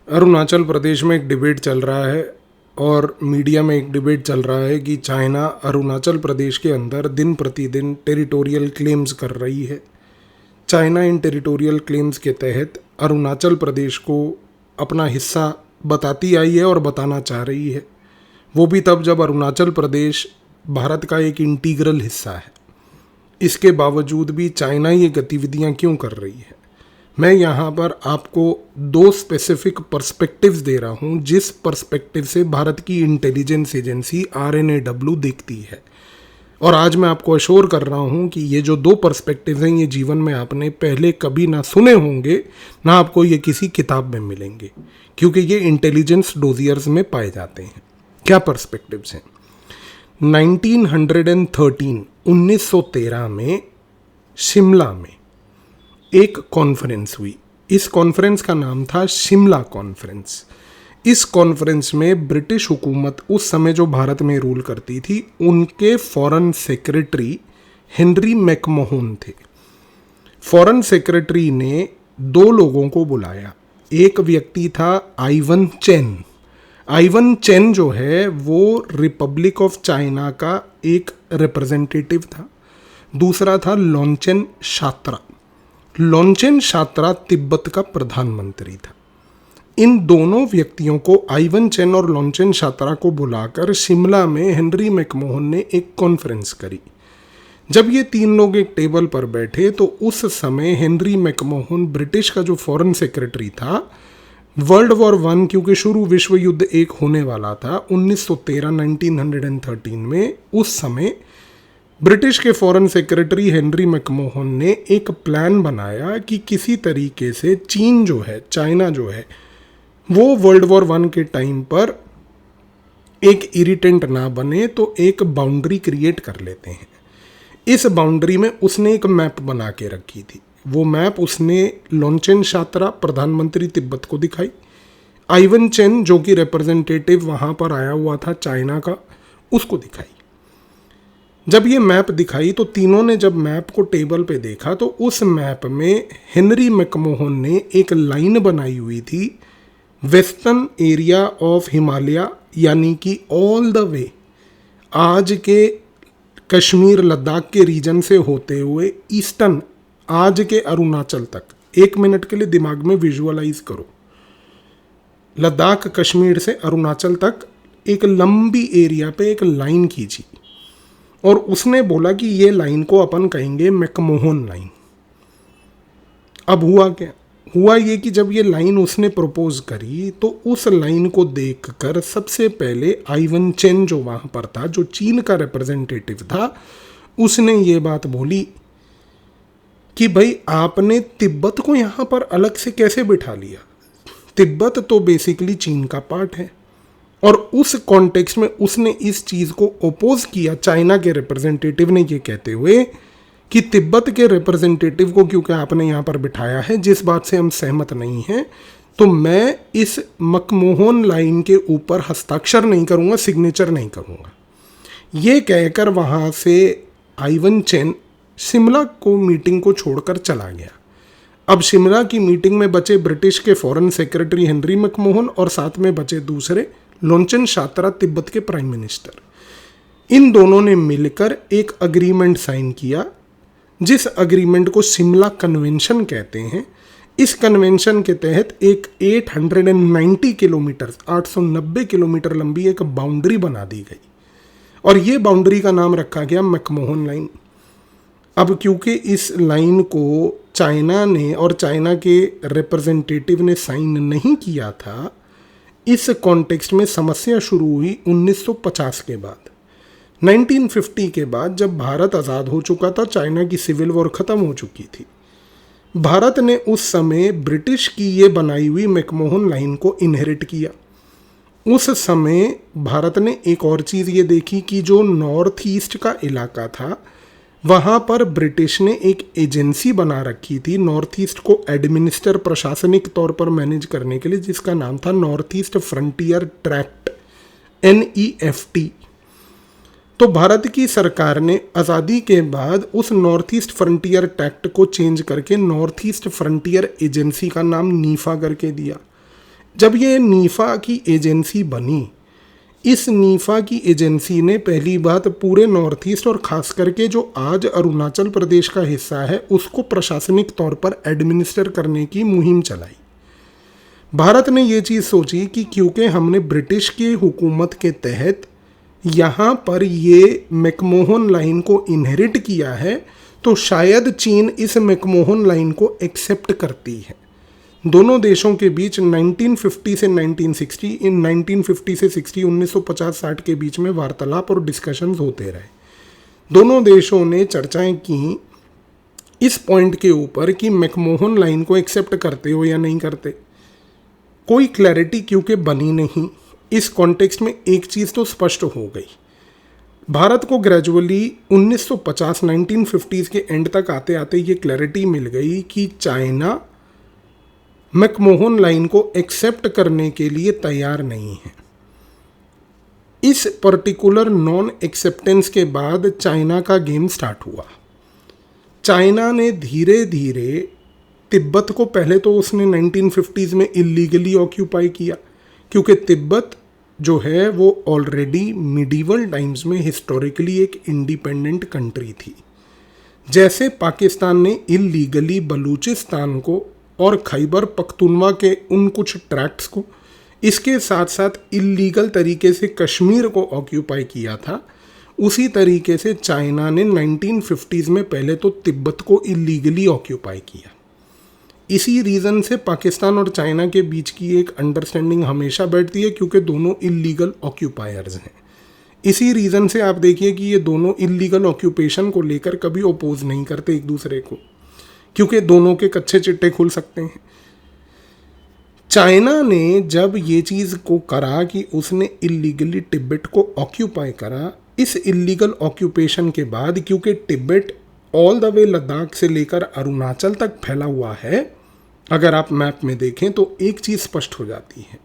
अरुणाचल प्रदेश में एक डिबेट चल रहा है और मीडिया में एक डिबेट चल रहा है कि चाइना अरुणाचल प्रदेश के अंदर दिन प्रतिदिन टेरिटोरियल क्लेम्स कर रही है। चाइना इन टेरिटोरियल क्लेम्स के तहत अरुणाचल प्रदेश को अपना हिस्सा बताती आई है और बताना चाह रही है, वो भी तब जब अरुणाचल प्रदेश भारत का एक इंटीग्रल हिस्सा है। इसके बावजूद भी चाइना ये गतिविधियां क्यों कर रही है? मैं यहाँ पर आपको दो स्पेसिफिक पर्सपेक्टिव्स दे रहा हूँ, जिस पर्सपेक्टिव से भारत की इंटेलिजेंस एजेंसी RNAW देखती है। और आज मैं आपको अश्योर कर रहा हूँ कि ये जो दो पर्सपेक्टिव्स हैं, ये जीवन में आपने पहले कभी ना सुने होंगे, ना आपको ये किसी किताब में मिलेंगे, क्योंकि ये इंटेलिजेंस डोजियर्स में पाए जाते हैं। क्या पर्सपेक्टिव्स हैं? 1913 में शिमला में एक कॉन्फ्रेंस हुई। इस कॉन्फ्रेंस का नाम था शिमला कॉन्फ्रेंस। इस कॉन्फ्रेंस में ब्रिटिश हुकूमत, उस समय जो भारत में रूल करती थी, उनके फॉरेन सेक्रेटरी हेनरी मैकमोहन थे। फॉरेन सेक्रेटरी ने दो लोगों को बुलाया। एक व्यक्ति था आइवन चेन। आइवन चेन जो है वो रिपब्लिक ऑफ चाइना का एक रिप्रेजेंटेटिव था। दूसरा था लॉन्चेन शात्रा। लॉन्चेन शात्रा तिब्बत का प्रधानमंत्री था। इन दोनों व्यक्तियों को, आइवन चेन और लॉन्चेन शात्रा को बुलाकर शिमला में हेनरी मैकमोहन ने एक कॉन्फ्रेंस करी। जब ये तीन लोग एक टेबल पर बैठे तो उस समय हेनरी मैकमोहन, ब्रिटिश का जो फॉरेन सेक्रेटरी था, वर्ल्ड वॉर 1, क्योंकि शुरू विश्व युद्ध एक होने वाला था 1913 में, उस समय ब्रिटिश के फॉरेन सेक्रेटरी हेनरी मैकमोहन ने एक प्लान बनाया कि किसी तरीके से चीन जो है, चाइना जो है, वो वर्ल्ड वॉर 1 के टाइम पर एक इरिटेंट ना बने, तो एक बाउंड्री क्रिएट कर लेते हैं। इस बाउंड्री में उसने एक मैप बना के रखी थी। वो मैप उसने लॉन्चेन शात्रा, प्रधानमंत्री तिब्बत को दिखाई। आइवन चेन, जो कि रिप्रेजेंटेटिव वहाँ पर आया हुआ था चाइना का, उसको दिखाई। जब ये मैप दिखाई तो तीनों ने जब मैप को टेबल पे देखा तो उस मैप में हेनरी मैकमोहन ने एक लाइन बनाई हुई थी, वेस्टर्न एरिया ऑफ हिमालय, यानी कि ऑल द वे आज के कश्मीर लद्दाख के रीजन से होते हुए ईस्टर्न, आज के अरुणाचल तक। 1 मिनट के लिए दिमाग में विजुअलाइज करो, लद्दाख कश्मीर से अरुणाचल तक एक लंबी एरिया पे एक लाइन खींची और उसने बोला कि ये लाइन को अपन कहेंगे मैकमोहन लाइन। अब हुआ क्या? हुआ ये कि जब ये लाइन उसने प्रपोज करी तो उस लाइन को देखकर सबसे पहले आइवन चेन जो वहाँ पर था, जो चीन का रिप्रेजेंटेटिव था, उसने ये बात बोली कि भाई आपने तिब्बत को यहाँ पर अलग से कैसे बिठा लिया? तिब्बत तो बेसिकली चीन का पार्ट है। और उस कॉन्टेक्स्ट में उसने इस चीज़ को ओपोज किया, चाइना के रिप्रेजेंटेटिव ने, ये कहते हुए कि तिब्बत के रिप्रेजेंटेटिव को क्योंकि आपने यहाँ पर बिठाया है, जिस बात से हम सहमत नहीं हैं, तो मैं इस मैकमोहन लाइन के ऊपर हस्ताक्षर नहीं करूँगा, सिग्नेचर नहीं करूँगा। ये कहकर वहाँ से आइवन चेन शिमला को मीटिंग को छोड़कर चला गया। अब शिमला की मीटिंग में बचे ब्रिटिश के फॉरेन सेक्रेटरी हेनरी मैकमोहन और साथ में बचे दूसरे लॉन्चेन शात्रा, तिब्बत के प्राइम मिनिस्टर। इन दोनों ने मिलकर एक अग्रीमेंट साइन किया, जिस अग्रीमेंट को शिमला कन्वेंशन कहते हैं। इस कन्वेंशन के तहत एक 890 किलोमीटर, 890 किलोमीटर लंबी एक बाउंड्री बना दी गई और ये बाउंड्री का नाम रखा गया मैकमोहन लाइन। अब क्योंकि इस लाइन को चाइना ने और चाइना के रिप्रेजेंटेटिव ने साइन नहीं किया था, इस कॉन्टेक्स्ट में समस्या शुरू हुई 1950 के बाद। 1950 के बाद जब भारत आज़ाद हो चुका था, चाइना की सिविल वॉर ख़त्म हो चुकी थी, भारत ने उस समय ब्रिटिश की ये बनाई हुई मैकमोहन लाइन को इनहेरिट किया। उस समय भारत ने एक और चीज़ ये देखी कि जो नॉर्थ ईस्ट का इलाका था, वहाँ पर ब्रिटिश ने एक एजेंसी बना रखी थी नॉर्थ ईस्ट को एडमिनिस्टर, प्रशासनिक तौर पर मैनेज करने के लिए, जिसका नाम था north east frontier tract, NEFT। तो भारत की सरकार ने आज़ादी के बाद उस नॉर्थ ईस्ट फ्रंटियर ट्रैक्ट को चेंज करके नॉर्थ ईस्ट फ्रंटियर एजेंसी का नाम नीफा करके दिया। जब ये नीफा की एजेंसी बनी, इस नीफा की एजेंसी ने पहली बात पूरे नॉर्थ ईस्ट और खास करके जो आज अरुणाचल प्रदेश का हिस्सा है उसको प्रशासनिक तौर पर एडमिनिस्टर करने की मुहिम चलाई। भारत ने ये चीज़ सोची कि क्योंकि हमने ब्रिटिश की हुकूमत के तहत यहाँ पर ये मैकमोहन लाइन को इनहेरिट किया है, तो शायद चीन इस मैकमोहन लाइन को एक्सेप्ट करती है। दोनों देशों के बीच 1950 से 1960, इन 1950 से 60, 1950-60 के बीच में वार्तालाप और डिस्कशंस होते रहे। दोनों देशों ने चर्चाएं की इस पॉइंट के ऊपर कि मैकमोहन लाइन को एक्सेप्ट करते हो या नहीं करते। कोई क्लैरिटी क्योंकि बनी नहीं। इस कॉन्टेक्स्ट में एक चीज़ तो स्पष्ट हो गई, भारत को ग्रेजुअली 1950 1950s के एंड तक आते आते ये क्लैरिटी मिल गई कि चाइना मैकमोहन लाइन को एक्सेप्ट करने के लिए तैयार नहीं है। इस पर्टिकुलर नॉन एक्सेप्टेंस के बाद चाइना का गेम स्टार्ट हुआ। चाइना ने धीरे धीरे तिब्बत को, पहले तो उसने 1950s में इलीगली ऑक्यूपाई किया, क्योंकि तिब्बत जो है वो ऑलरेडी मिडीवल टाइम्स में हिस्टोरिकली एक इंडिपेंडेंट कंट्री थी। जैसे पाकिस्तान ने इलीगली बलूचिस्तान को और खैबर पख्तूनवा के उन कुछ ट्रैक्ट्स को, इसके साथ साथ इलीगल तरीके से कश्मीर को ऑक्यूपाई किया था, उसी तरीके से चाइना ने 1950s में पहले तो तिब्बत को इलीगली ऑक्यूपाई किया। इसी रीज़न से पाकिस्तान और चाइना के बीच की एक अंडरस्टैंडिंग हमेशा बैठती है, क्योंकि दोनों इलीगल ऑक्यूपायर्स हैं। इसी रीज़न से आप देखिए कि ये दोनों इलीगल ऑक्यूपेशन को लेकर कभी अपोज नहीं करते एक दूसरे को, क्योंकि दोनों के कच्चे चिट्टे खुल सकते हैं। चाइना ने जब ये चीज़ को करा कि उसने इलीगली तिब्बत को ऑक्यूपाई करा, इस इलीगल ऑक्यूपेशन के बाद क्योंकि Tibet all the way Ladakh से लेकर अरुणाचल तक फैला हुआ है, अगर आप मैप में देखें तो एक चीज़ स्पष्ट हो जाती है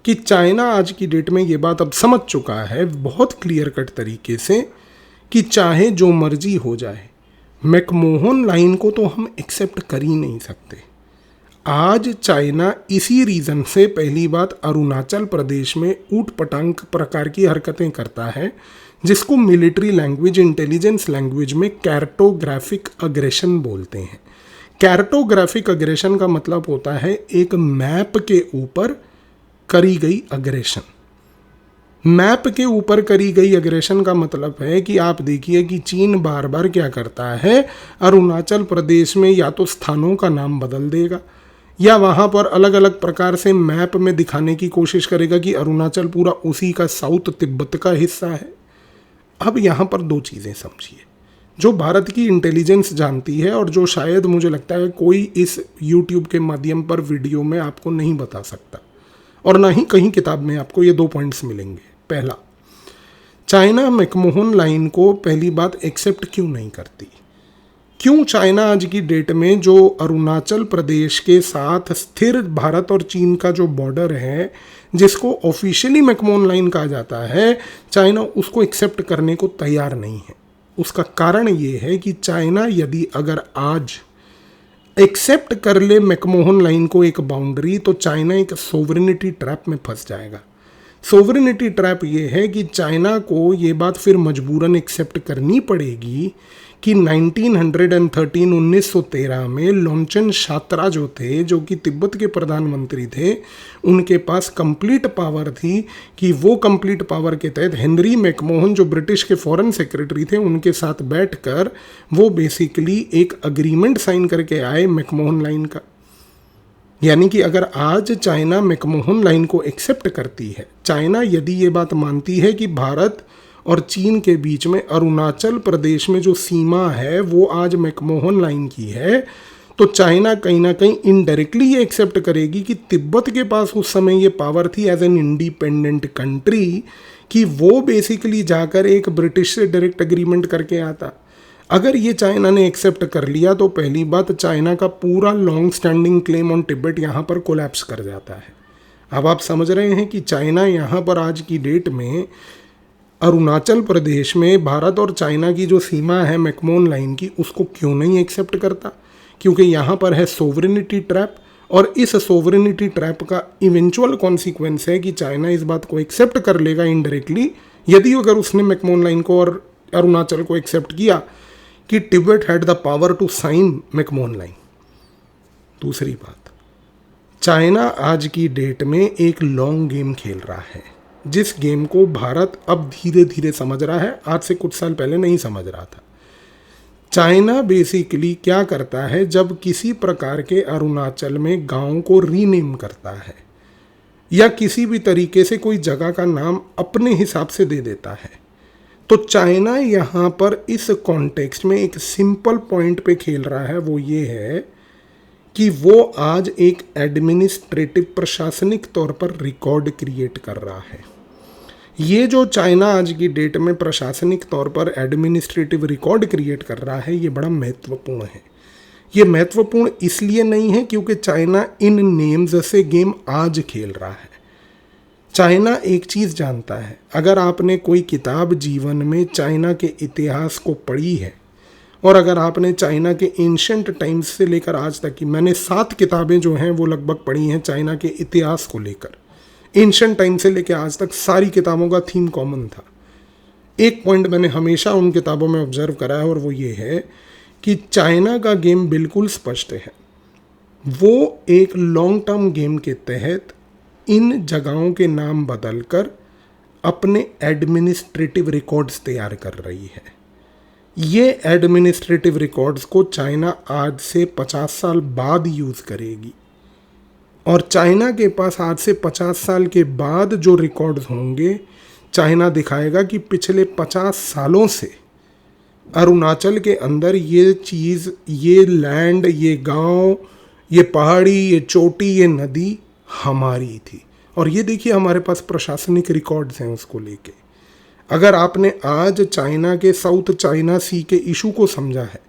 कि चाइना आज की डेट में ये बात अब समझ चुका है बहुत क्लियर कट तरीके से कि चाहे जो मर्जी हो जाए, मैकमोहन लाइन को तो हम एक्सेप्ट कर ही नहीं सकते। आज चाइना इसी रीज़न से पहली बात अरुणाचल प्रदेश में ऊट पटांग प्रकार की हरकतें करता है, जिसको मिलिट्री लैंग्वेज, इंटेलिजेंस लैंग्वेज में कैर्टोग्राफिक अग्रेशन बोलते हैं। कैर्टोग्राफिक अग्रेशन का मतलब होता है एक मैप के ऊपर करी गई अग्रेशन। मैप के ऊपर करी गई अग्रेशन का मतलब है कि आप देखिए कि चीन बार बार क्या करता है, अरुणाचल प्रदेश में या तो स्थानों का नाम बदल देगा या वहाँ पर अलग अलग प्रकार से मैप में दिखाने की कोशिश करेगा कि अरुणाचल पूरा उसी का साउथ तिब्बत का हिस्सा है। अब यहाँ पर दो चीज़ें समझिए जो भारत की इंटेलिजेंस जानती है और जो शायद मुझे लगता है कोई इस YouTube के माध्यम पर वीडियो में आपको नहीं बता सकता, और ना ही कहीं किताब में आपको ये दो पॉइंट्स मिलेंगे। पहला, चाइना मैकमोहन लाइन को पहली बात एक्सेप्ट क्यों नहीं करती? क्यों चाइना आज की डेट में जो अरुणाचल प्रदेश के साथ स्थिर भारत और चीन का जो बॉर्डर है, जिसको ऑफिशियली मैकमोहन लाइन कहा जाता है, चाइना उसको एक्सेप्ट करने को तैयार नहीं है? उसका कारण ये है कि चाइना यदि अगर आज एक्सेप्ट कर ले मैकमोहन लाइन को एक बाउंड्री, तो चाइना एक सोवरेनिटी ट्रैप में फंस जाएगा। सोवरेनिटी ट्रैप ये है कि चाइना को ये बात फिर मजबूरन एक्सेप्ट करनी पड़ेगी कि 1913 में लोनचन शात्रा जो थे, जो कि तिब्बत के प्रधानमंत्री थे, उनके पास कंप्लीट पावर थी कि वो कंप्लीट पावर के तहत हेनरी मैकमोहन जो ब्रिटिश के फॉरेन सेक्रेटरी थे, उनके साथ बैठकर वो बेसिकली एक अग्रीमेंट साइन करके आए मैकमोहन लाइन का। यानी कि अगर आज चाइना मैकमोहन लाइन को एक्सेप्ट करती है, चाइना यदि ये बात मानती है कि भारत और चीन के बीच में अरुणाचल प्रदेश में जो सीमा है वो आज मैकमोहन लाइन की है, तो चाइना कहीं ना कहीं इनडायरेक्टली ये एक्सेप्ट करेगी कि तिब्बत के पास उस समय ये पावर थी एज एन इंडिपेंडेंट कंट्री कि वो बेसिकली जाकर एक ब्रिटिश से डायरेक्ट एग्रीमेंट करके आता। अगर ये चाइना ने एक्सेप्ट कर लिया तो पहली बात चाइना का पूरा long standing claim on Tibet यहाँ पर कोलैप्स कर जाता है। अब आप समझ रहे हैं कि चाइना यहाँ पर आज की डेट में अरुणाचल प्रदेश में भारत और चाइना की जो सीमा है मैकमोहन लाइन की, उसको क्यों नहीं एक्सेप्ट करता? क्योंकि यहाँ पर है सोवरेनिटी ट्रैप, और इस सोवरेनिटी ट्रैप का इवेंचुअल कॉन्सिक्वेंस है कि चाइना इस बात को एक्सेप्ट कर लेगा इनडायरेक्टली, यदि अगर उसने मैकमोहन लाइन को और अरुणाचल को एक्सेप्ट किया, कि Tibet had the power to sign McMahon line. दूसरी बात, चाइना आज की डेट में एक लॉन्ग गेम खेल रहा है, जिस गेम को भारत अब धीरे धीरे समझ रहा है, आज से कुछ साल पहले नहीं समझ रहा था। चाइना बेसिकली क्या करता है, जब किसी प्रकार के अरुणाचल में गांव को रीनेम करता है या किसी भी तरीके से कोई जगह का नाम अपने हिसाब से दे देता है, तो चाइना यहाँ पर इस कॉन्टेक्स्ट में एक सिंपल पॉइंट पे खेल रहा है। वो ये है कि वो आज एक एडमिनिस्ट्रेटिव प्रशासनिक तौर पर रिकॉर्ड क्रिएट कर रहा है। ये जो चाइना आज की डेट में प्रशासनिक तौर पर एडमिनिस्ट्रेटिव रिकॉर्ड क्रिएट कर रहा है, ये बड़ा महत्वपूर्ण है। ये महत्वपूर्ण इसलिए नहीं है क्योंकि चाइना इन नेम्स से गेम आज खेल रहा है। चाइना एक चीज़ जानता है, अगर आपने कोई किताब जीवन में चाइना के इतिहास को पढ़ी है, और अगर आपने चाइना के एंशंट टाइम्स से लेकर आज तक की, मैंने 7 किताबें जो हैं वो लगभग पढ़ी हैं चाइना के इतिहास को लेकर, एंशंट टाइम से लेकर आज तक सारी किताबों का थीम कॉमन था। एक पॉइंट मैंने हमेशा उन किताबों में ऑब्जर्व करा है, और वो ये है कि चाइना का गेम बिल्कुल स्पष्ट है। वो एक लॉन्ग टर्म गेम के तहत इन जगहों के नाम बदलकर अपने एडमिनिस्ट्रेटिव रिकॉर्ड्स तैयार कर रही है। ये एडमिनिस्ट्रेटिव रिकॉर्ड्स को चाइना आज से 50 साल बाद यूज़ करेगी, और चाइना के पास आज से 50 साल के बाद जो रिकॉर्ड्स होंगे, चाइना दिखाएगा कि पिछले 50 सालों से अरुणाचल के अंदर ये चीज़, ये लैंड, ये गांव, ये पहाड़ी, ये चोटी, ये नदी हमारी थी। और ये देखिए हमारे पास प्रशासनिक रिकॉर्ड्स हैं उसको लेके। अगर आपने आज चाइना के साउथ चाइना सी के इशू को समझा है,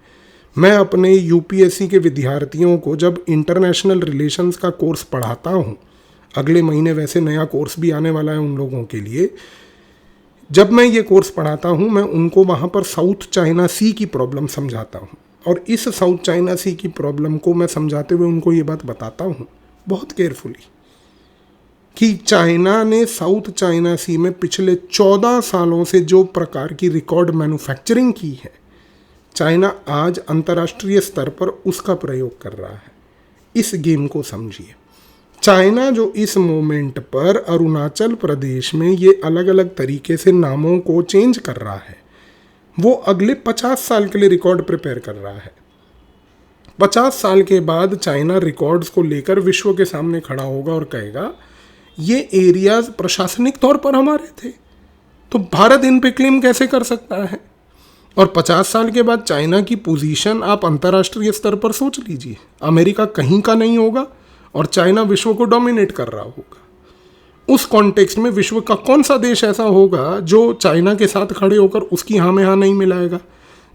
मैं अपने यूपीएससी के विद्यार्थियों को जब इंटरनेशनल रिलेशंस का कोर्स पढ़ाता हूँ, अगले महीने वैसे नया कोर्स भी आने वाला है उन लोगों के लिए, जब मैं ये कोर्स पढ़ाता हूँ मैं उनको वहाँ पर साउथ चाइना सी की प्रॉब्लम समझाता हूँ, और इस साउथ चाइना सी की प्रॉब्लम को मैं समझाते हुए उनको ये बात बताता हूँ बहुत केयरफुली कि चाइना ने साउथ चाइना सी में पिछले 14 सालों से जो प्रकार की रिकॉर्ड मैन्युफैक्चरिंग की है, चाइना आज अंतर्राष्ट्रीय स्तर पर उसका प्रयोग कर रहा है। इस गेम को समझिए। चाइना जो इस मोमेंट पर अरुणाचल प्रदेश में ये अलग अलग तरीके से नामों को चेंज कर रहा है, वो अगले 50 साल के लिए रिकॉर्ड प्रिपेयर कर रहा है। 50 साल के बाद चाइना रिकॉर्ड्स को लेकर विश्व के सामने खड़ा होगा और कहेगा ये एरियाज प्रशासनिक तौर पर हमारे थे, तो भारत इन पे क्लेम कैसे कर सकता है। और 50 साल के बाद चाइना की पोजीशन आप अंतर्राष्ट्रीय स्तर पर सोच लीजिए, अमेरिका कहीं का नहीं होगा और चाइना विश्व को डोमिनेट कर रहा होगा। उस कॉन्टेक्स्ट में विश्व का कौन सा देश ऐसा होगा जो चाइना के साथ खड़े होकर उसकी हाँ में हाँ नहीं मिलाएगा।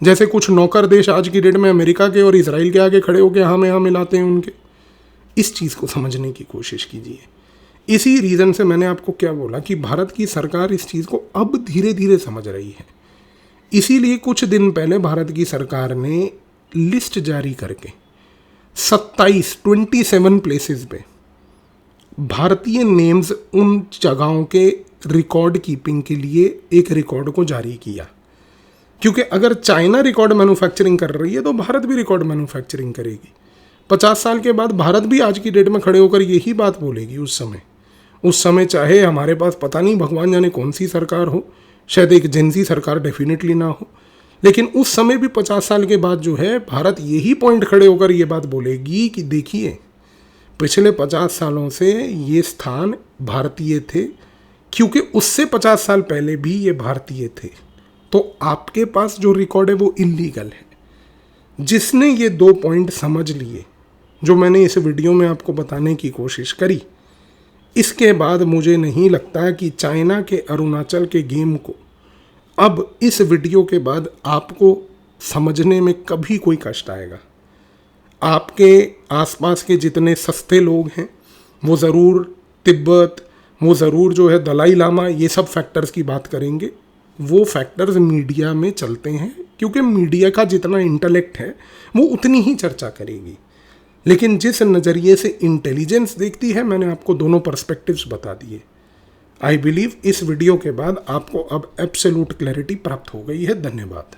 जैसे कुछ नौकर देश आज की डेट में अमेरिका के और इसराइल के आगे खड़े होकर हाँ में हाँ मिलाते हैं उनके। इस चीज़ को समझने की कोशिश कीजिए। इसी रीज़न से मैंने आपको क्या बोला कि भारत की सरकार इस चीज़ को अब धीरे धीरे समझ रही है। इसीलिए कुछ दिन पहले भारत की सरकार ने लिस्ट जारी करके 27 प्लेसेस पे भारतीय नेम्स उन जगहों के रिकॉर्ड कीपिंग के लिए एक रिकॉर्ड को जारी किया। क्योंकि अगर चाइना रिकॉर्ड मैन्युफैक्चरिंग कर रही है तो भारत भी रिकॉर्ड मैन्युफैक्चरिंग करेगी। 50 साल के बाद भारत भी आज की डेट में खड़े होकर यही बात बोलेगी। उस समय चाहे हमारे पास पता नहीं भगवान जाने कौन सी सरकार हो, शायद एक एजेंसी सरकार डेफिनेटली ना हो, लेकिन उस समय भी 50 साल के बाद जो है भारत यही पॉइंट खड़े होकर ये बात बोलेगी कि देखिए पिछले 50 सालों से ये स्थान भारतीय थे, क्योंकि उससे 50 साल पहले भी ये भारतीय थे। तो आपके पास जो रिकॉर्ड है वो इलीगल है। जिसने ये 2 पॉइंट समझ लिए जो मैंने इस वीडियो में आपको बताने की कोशिश करी, इसके बाद मुझे नहीं लगता कि चाइना के अरुणाचल के गेम को अब इस वीडियो के बाद आपको समझने में कभी कोई कष्ट आएगा। आपके आसपास के जितने सस्ते लोग हैं वो ज़रूर तिब्बत, वो ज़रूर जो है दलाई लामा, ये सब फैक्टर्स की बात करेंगे। वो फैक्टर्स मीडिया में चलते हैं क्योंकि मीडिया का जितना इंटेलेक्ट है वो उतनी ही चर्चा करेगी। लेकिन जिस नज़रिए से इंटेलिजेंस देखती है, मैंने आपको दोनों पर्सपेक्टिव्स बता दिए। आई बिलीव इस वीडियो के बाद आपको अब एब्सोल्यूट क्लैरिटी प्राप्त हो गई है। धन्यवाद।